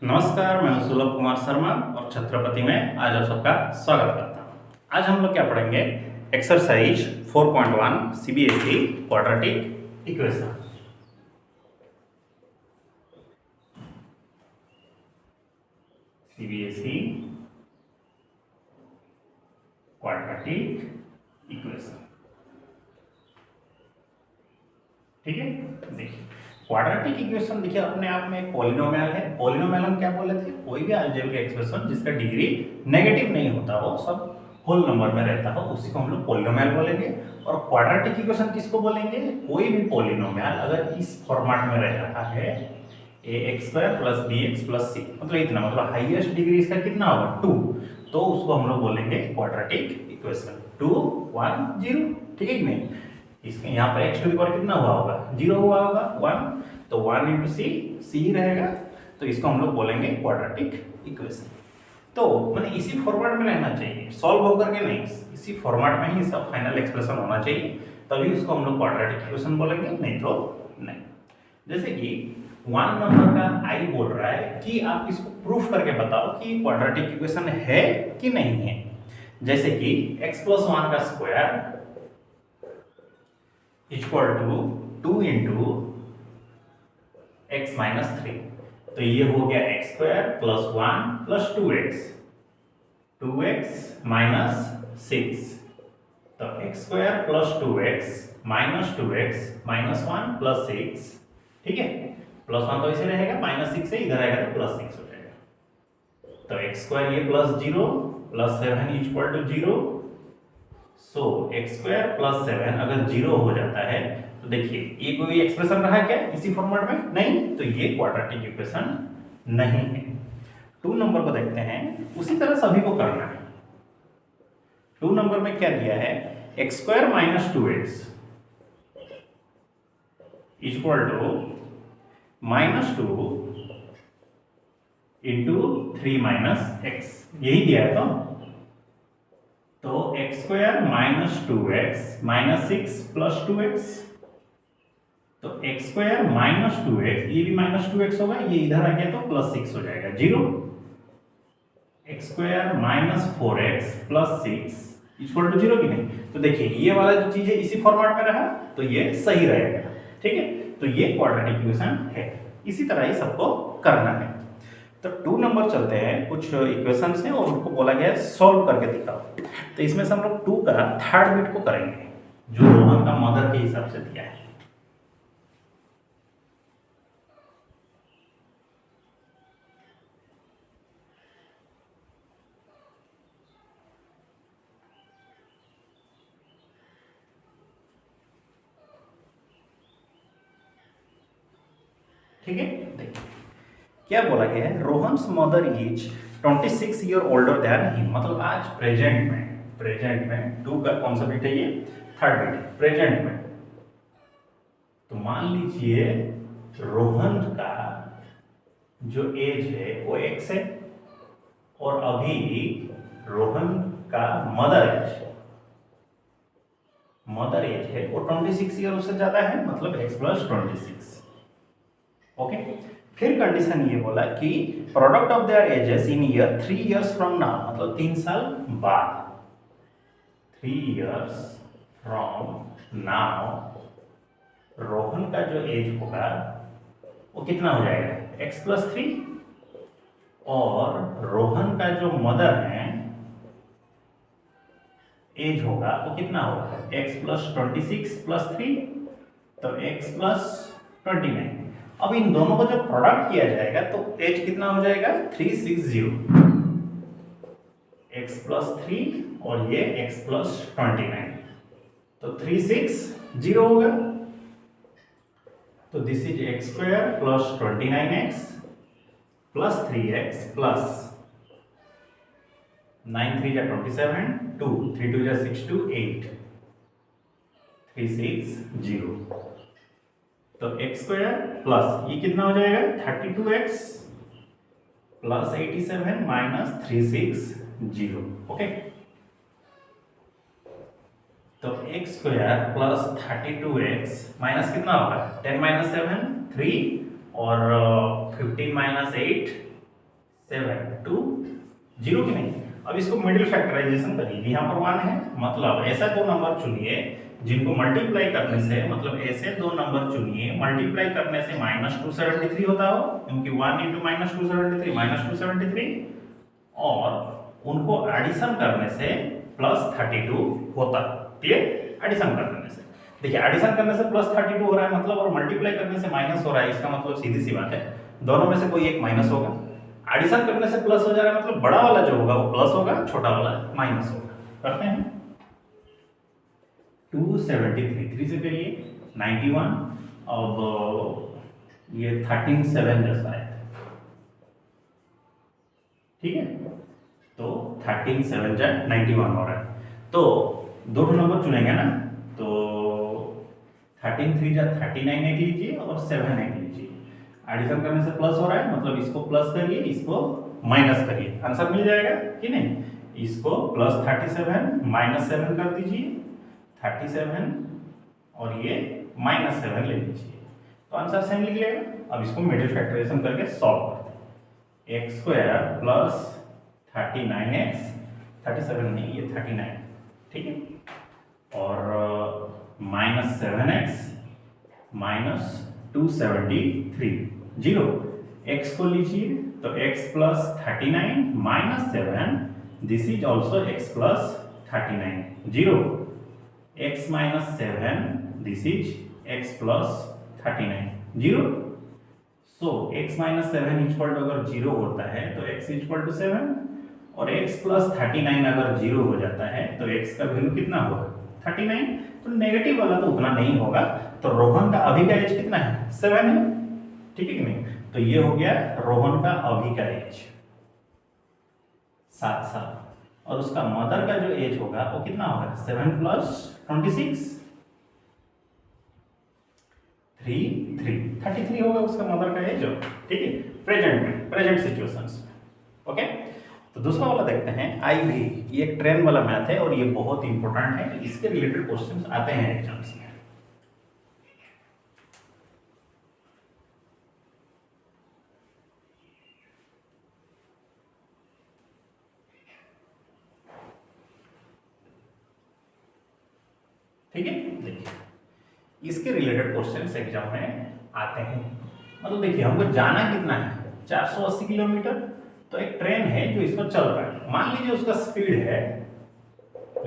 नमस्कार, मैं हूं सुलभ कुमार शर्मा और छत्रपति में आज आप सबका स्वागत करता हूं। आज हम लोग क्या पढ़ेंगे? Exercise 4.1 CBSE quadratic equation. CBSE quadratic equation, ठीक है। देखिए, क्वाड्रेटिक इक्वेशन देखिए अपने आप में एक पॉलिनोमियल है। पॉलिनोमियल हम क्या बोले थे? कोई भी अलजेब्रिक एक्सप्रेशन जिसका डिग्री नेगेटिव नहीं होता हो, सब होल नंबर में रहता हो, उसी को हम लोग पॉलिनोमियल बोलेंगे। और क्वाड्रेटिक इक्वेशन किसको बोलेंगे? कोई भी पॉलिनोमियल अगर इस फॉर्मेट में रह रहा है ax² + bx + c, मतलब इतना, मतलब हाईएस्ट डिग्री इसका कितना होगा? 2, तो उसको हम लोग बोलेंगे क्वाड्रेटिक इक्वेशन। 2 1 0, ठीक है कि नहीं? इसके यहाँ पर x टू द पावर कितना हुआ होगा? 0 हुआ होगा, 1, तो 1 इंटू सी ही रहेगा, तो इसको हम लोग बोलेंगे क्वाड्रेटिक इक्वेशन। तो मैंने इसी फॉर्मेट में रहना चाहिए, सॉल्व होकर के नहीं, इसी फॉर्मेट में ही इसका फाइनल एक्सप्रेशन होना चाहिए, तभी उसको हम लोग क्वाड्रेटिक इक्वेशन बोलेंगे, नहीं तो नहीं। जैसे कि 1 नंबर का आई बोल रहा है कि आप इसको प्रूफ करके बताओ कि क्वाड्रेटिक इक्वेशन है कि नहीं है। जैसे कि x + 1 का square equal to 2 into x minus 3, तो ये हो गया x² + 1 + 2x, 2x माइनस 6, तो x² + 2x minus 2x minus 1 + 6, ठीक है। +1 तो इसे रहेगा, -6 से इधर आएगा तो +6 हो जाएगा, तो x² ये +0 + 7 इक्वल टू 0। सो x² + 7 अगर 0 हो जाता है तो देखिए ये कोई एक्सप्रेशन रहा क्या इसी फॉर्मेट में? नहीं, तो ये क्वाड्रेटिक इक्वेशन नहीं है। 2 नंबर को देखते हैं, उसी तरह सभी को करना है। 2 नंबर में क्या दिया है? x² - 2x equal to -2 into 3 - x, यही दिया है। तो x² - 2x -6 + 2x, तो x² - 2x, ये भी -2x होगा, ये इधर आ गया तो +6 हो जाएगा, 0। x² - 4x + 6 इक्वल टू 0 की नहीं? तो देखिए ये वाला जो चीज है इसी फॉर्मेट में रहा तो ये सही रहेगा, ठीक है। तो ये क्वाड्रेटिक इक्वेशन है। इसी तरह ही सबको करना है। तो 2 नंबर चलते हैं, कुछ इक्वेशंस हैं और उनको बोला गया है सॉल्व करके दिखाओ। तो इसमें से हम लोग 2 का थर्ड बिट को करेंगे, जो रोहन का मदर के हिसाब से दिया है। ठीक है, देखिए क्या बोला गया है? Rohan's mother is 26 year older than him, मतलब आज प्रेजेंट में 2 का कौन सा बिट है? ये थर्ड बिट है प्रेजेंट में। तो मान लीजिए रोहन का जो एज है वो x है, और अभी रोहन का मदर एज है वो 26 ईयर उससे ज्यादा है, मतलब x + 26। ओके, फिर कंडीशन ये बोला कि product of their edges in year 3 years from now, मतलब 3 साल बाद, 3 इयर्स फ्रॉम नाउ रोहन का जो एज होगा वो कितना हो जाएगा? x + 3, और रोहन का जो मदर है एज होगा वो कितना होगा? x + 26 + 3, तो x + 29। अब इन दोनों को जब प्रोडक्ट किया जाएगा तो एज कितना हो जाएगा? 360, x + 3 और ये x + 29, तो 360 होगा। तो this is x² + 29x + 3x + 9 3 = 27, 2 3 2 = 6 2 8, 360। तो x² प्लस ये कितना हो जाएगा? 32x + 87 - 360, okay. तो x² + 32x माइनस कितना होगा? 10 - 7 3, और 15 - 8 7 टू 0 की नहीं। अब इसको मिडिल फैक्टराइजेशन करिए, यहाँ पर 1 है, मतलब ऐसा दो नंबर चुनिए जिनको मल्टीप्लाई करने से, मतलब ऐसे दो नंबर चुनिए मल्टीप्लाई करने से -273 होता हो, क्योंकि 1 इंटू -273 -273, और उनको एडिशन करने से +32 होता है। क्लियर? एडिशन करने से, देखिए एडिशन करने से +32 हो रहा है मतलब, और मल्टीप्लाई करने से माइनस हो रहा है, इसका मतलब सीधी सी बात है दोनों में से कोई एक माइनस होगा। एडिशन करने से प्लस हो जा रहा है मतलब बड़ा वाला जो होगा वो प्लस होगा, छोटा वाला माइनस होगा। करते हैं 273, 3 से करिए 91, अब ये 13 जैसा है, ठीक है, तो 13 जा 91 हो रहा है, तो दो नंबर चुनेंगे ना, तो 13 जा 39 एक लीजिए और 7 एक लीजिए, एडिशन करने से प्लस हो रहा है मतलब इसको प्लस करिए, इसको माइनस करिए, आंसर मिल जाएगा कि नहीं। इसको +37 -7 कर दीजिए, 37 और ये -7 ले लीजिए, तो आंसर सेम निकलेगा। अब इसको मिडिल फैक्टराइजेशन करके सॉल्व करते हैं। x² प्लस 39x, 37 नहीं ये 39, ठीक है, और -7x माइनस 273 0, x को लीजिए तो x plus 39 -7, this is also x plus 39 0, x minus 7, this is x plus 39 0। So x minus 7 equal to अगर 0 होता है तो x इक्वल टू 7, और x प्लस 39 अगर 0 हो जाता है तो x का वैल्यू कितना होगा 39, तो नेगेटिव वाला तो उतना नहीं होगा, तो रोहन का अभी का एज कितना है 7 है, ठीक है कि नहीं, तो ये हो गया रोहन का अभी का एज 7 साल, और उसका मदर का जो एज होगा वो कितना होगा 7 प्लस 26 33 होगा उसका मदर का एज, ठीक है, प्रेजेंट में, प्रेजेंट सिचुएशंस में। ओके, तो दूसरा वाला देखते हैं IV, ये एक ट्रेन वाला मैथ है और ये बहुत इंपॉर्टेंट है, इसके रिलेटेड क्वेश्चंस आते हैं एग्जाम्स में। ठीक है, देखिए इसके रिलेटेड क्वेश्चंस एग्जाम में आते हैं, मतलब देखिए हमको जाना कितना है 480 किलोमीटर, तो एक ट्रेन है जो इस पर चल रहा है, मान लीजिए उसका स्पीड है,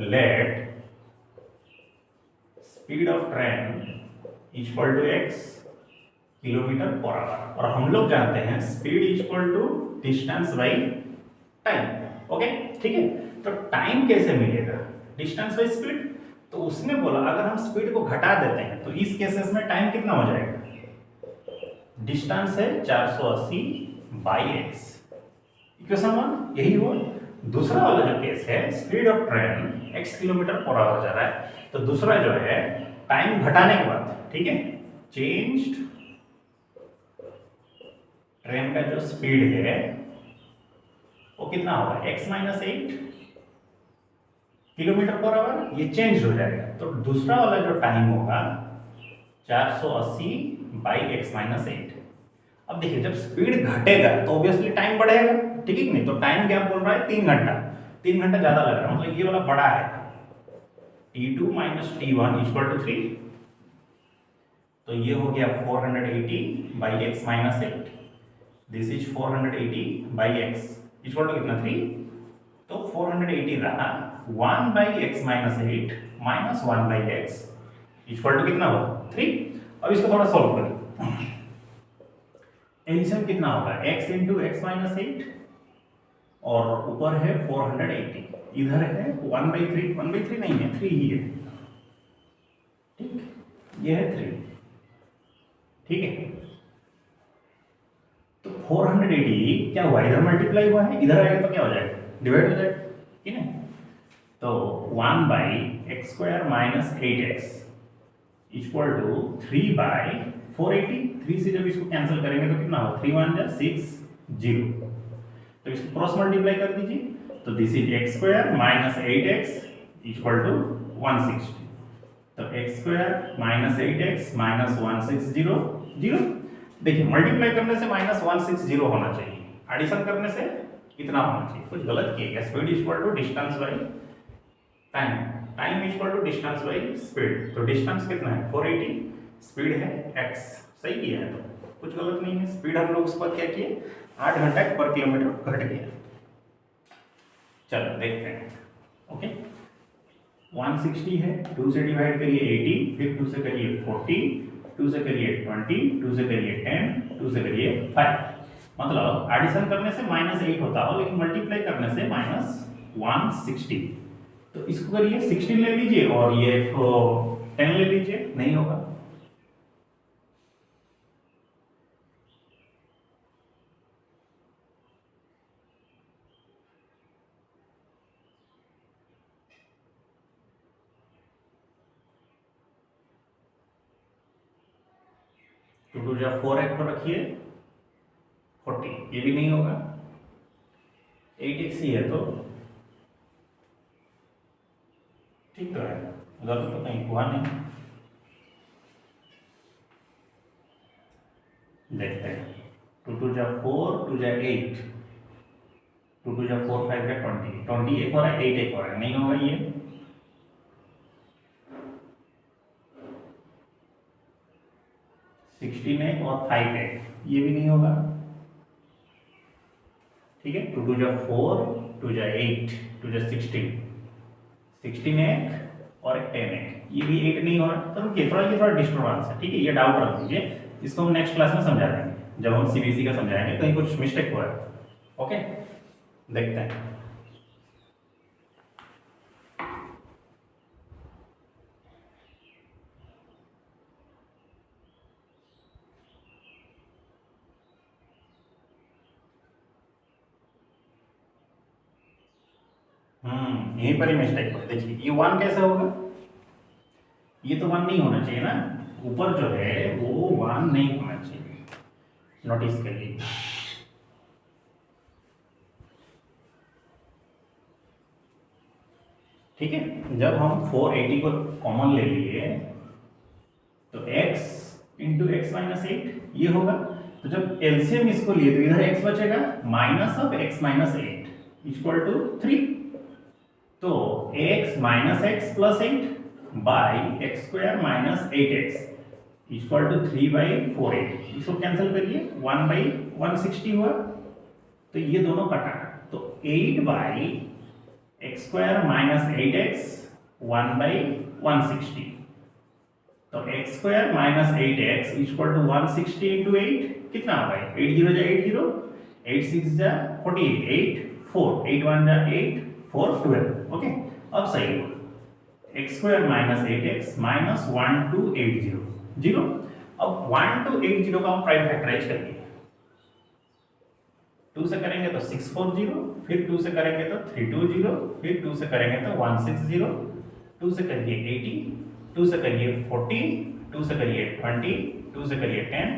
let speed of train equal to x kilometre per hour, और हम लोग जानते हैं speed equal to distance by time. Okay, ठीक है, तो टाइम कैसे मिलेगा, डिस्टेंस बाई स्पीड, तो उसने बोला अगर हम स्पीड को घटा देते हैं तो इस केसेस में टाइम कितना हो जाएगा, डिस्टेंस है 480 बाई x, इक्वेशन 1 यही हुआ। दूसरा वाला जो केस है speed of train x kilometre per our जा रहा है, तो दूसरा जो है टाइम घटाने के बाद, ठीक है, चेंज्ड ट्रेन का जो स्पीड है वो कितना होगा x minus 8 kilometre per our, ये चेंज हो जाएगा, तो दूसरा वाला जो टाइम होगा 480 बाई x माइनस 8। अब देखिए जब स्पीड घटेगा तो ऑब्वियसली टाइम बढ़ेगा, ठीक है कि नहीं, तो टाइम क्या बोल रहा है 3 घंटा, 3 घंटा ज्यादा लग रहा है, मतलब ये वाला बड़ा है, t2 minus t1 equal to 3, तो ये हो गया 480 by x minus 8, this is 480 by x equal to कितना 3, तो 480 रहा 1 by x minus 8 minus 1 by x equal to कितना होगा 3। अब इसको थोड़ा सॉल्व करें, एलसीएम कितना होगा x इंटू एक्स माइनस 8, और ऊपर है 480, इधर है 1/3, 1/3 नहीं है 3 ही है, ठीक, ये है 3, ठीक है, तो 480 क्या हुआ इधर मल्टीप्लाई हुआ है, इधर आएगा तो क्या हो जाएगा डिवाइड हो जाएगा, ठीक है, तो 1 by x square minus 8x equal to 3 by 480, 3 से जब इसको कैंसिल करेंगे तो कितना होगा 3 1 जा 6 0, तो इसको क्रॉस मल्टीप्लाई कर दीजिए, तो this is x square minus 8x equal to 160, तो x square minus 8x minus 160 0, देखिए मल्टीप्लाई करने से माइनस 160 होना चाहिए, एडिशन करने से इतना होना चाहिए, कुछ गलत किया गया। Speed equal to distance by time, time equal to distance by speed. तो डिस्टेंस कितना है 480, स्पीड है x, सही किया है, तो कुछ गलत नहीं है। स्पीड हम लोग उस पर क्या किए 8 घंटा पर किलोमीटर घट गया। चलो देखते हैं। ओके 160 है, 2 से डिवाइड करिए 80, फिर 2 से करिए 40, 2 से करिए 20, 2 से करिए 10, 2 से करिए 5। मतलब एडिशन करने से -8 होता हो, लेकिन मल्टीप्लाई करने से -160। तो इसको करिए 16 ले लीजिए और ये 10 ले लीजिए, नहीं होगा। टू टू जा 4 एक पर रखिए 40, ये भी नहीं होगा। 8x ही है तो ठीक तो है, गलत तो कहीं हुआ नहीं। देखते हैं 2 टू जा 4, 2 जा 8, 2 टू जा 4 5 जा 20, 20 एक हो रहा है, 8 एक हो रहा है, नहीं होगा ये। 16 एक और 5 एक, ये भी नहीं होगा। ठीक है 2 टू जा 4, 2 जा 8, 2 जा 16, 16 एक और 10 एक, ये भी 8 नहीं हो रहा। तो रुकिए, थोड़ा डिस्टर्बेंस है, ठीक है, ये डाउट रख दीजिए, इसको हम नेक्स्ट क्लास में समझा देंगे, जब हम सीबीएसई का समझाएंगे कहीं कुछ मिस्टेक हुआ है। ओके देखते हैं। यहीं पर ही मिस्टेक हुआ। देखिए ये 1 कैसे होगा, ये तो 1 नहीं होना चाहिए ना, ऊपर जो है वो 1 नहीं होना चाहिए, नोटिस करिए। ठीक है, जब हम 480 को कॉमन ले लिए तो x इंटू एक्स माइनस 8 ये होगा। तो जब एलसीएम इसको लिए तो इधर x बचेगा minus of x minus 8 equal to 3। तो x minus x plus 8 by x square minus 8x equal to 3 by 480। इसको कैंसिल करिए, 1 बाई 160 हुआ, तो ये दोनों कटा, तो 8 by x square minus 8x 1 by 160। तो x square minus 8x equal to 160 into 8 कितना होगा, 8 0 जा 8 0, 8 6 जा 48, 8 4, 8 1 जा 8 4 12। ओके अब सही हो, x square minus 8x minus 1 2 8 0 0। अब 1 2 8 0 का हम प्राइम फैक्टराइज करेंगे, 2 से करेंगे तो 640, फिर 2 से करेंगे तो 320, फिर 2 से करेंगे तो 160, 2 से करिए 80, 2 से करिए 40, 2 से करिए 20, 2 से करिए 10,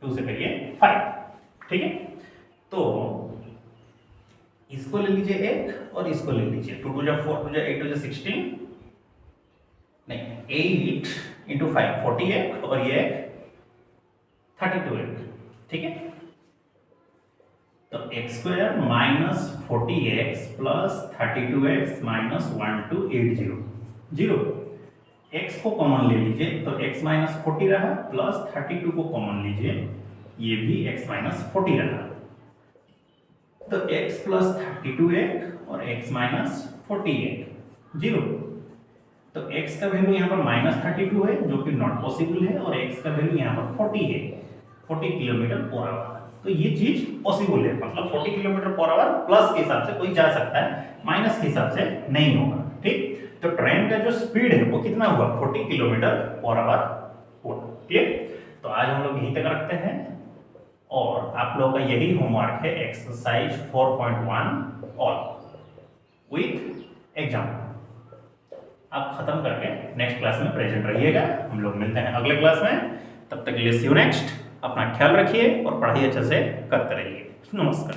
2 से करिए 5। ठीक है, तो इसको ले लीजिए एक और इसको ले लीजिए, 2 2 जा 4, 2 जा 8, 2 जा 16, नहीं 8 इंटू 5 48 और ये 32 ठीक है। तो x square minus 40x plus 32x minus 1280 0। x को कॉमन ले लीजिए तो x माइनस 40 रहा, प्लस 32 को कॉमन लीजिए, ये भी x माइनस 40 रहा। तो x प्लस 32 एक और x माइनस 40 एक 0। तो x का वैल्यू यहाँ पर माइनस 32 है जो कि नॉट पॉसिबल है, और x का वैल्यू यहाँ पर 40 है, 40 किलोमीटर पर आवर। तो ये चीज पॉसिबल है, मतलब 40 किलोमीटर पर आवर प्लस के हिसाब से कोई जा सकता है, माइनस के हिसाब से नहीं होगा। ठीक, तो ट्रेन का जो स्पीड है वो कितना हुआ, 40 किलोमीटर पर आवर हुआ। क्लियर, तो आज हम लोग यहीं तक रखते हैं, और आप लोगों का यही होमवर्क है एक्सरसाइज 4.1 ऑल विथ एग्जाम्पल। आप खत्म करके नेक्स्ट क्लास में प्रेजेंट रहिएगा। हम लोग मिलते हैं अगले क्लास में, तब तक के लिए सी यू नेक्स्ट। अपना ख्याल रखिए और पढ़ाई अच्छे से करते रहिए। नमस्कार।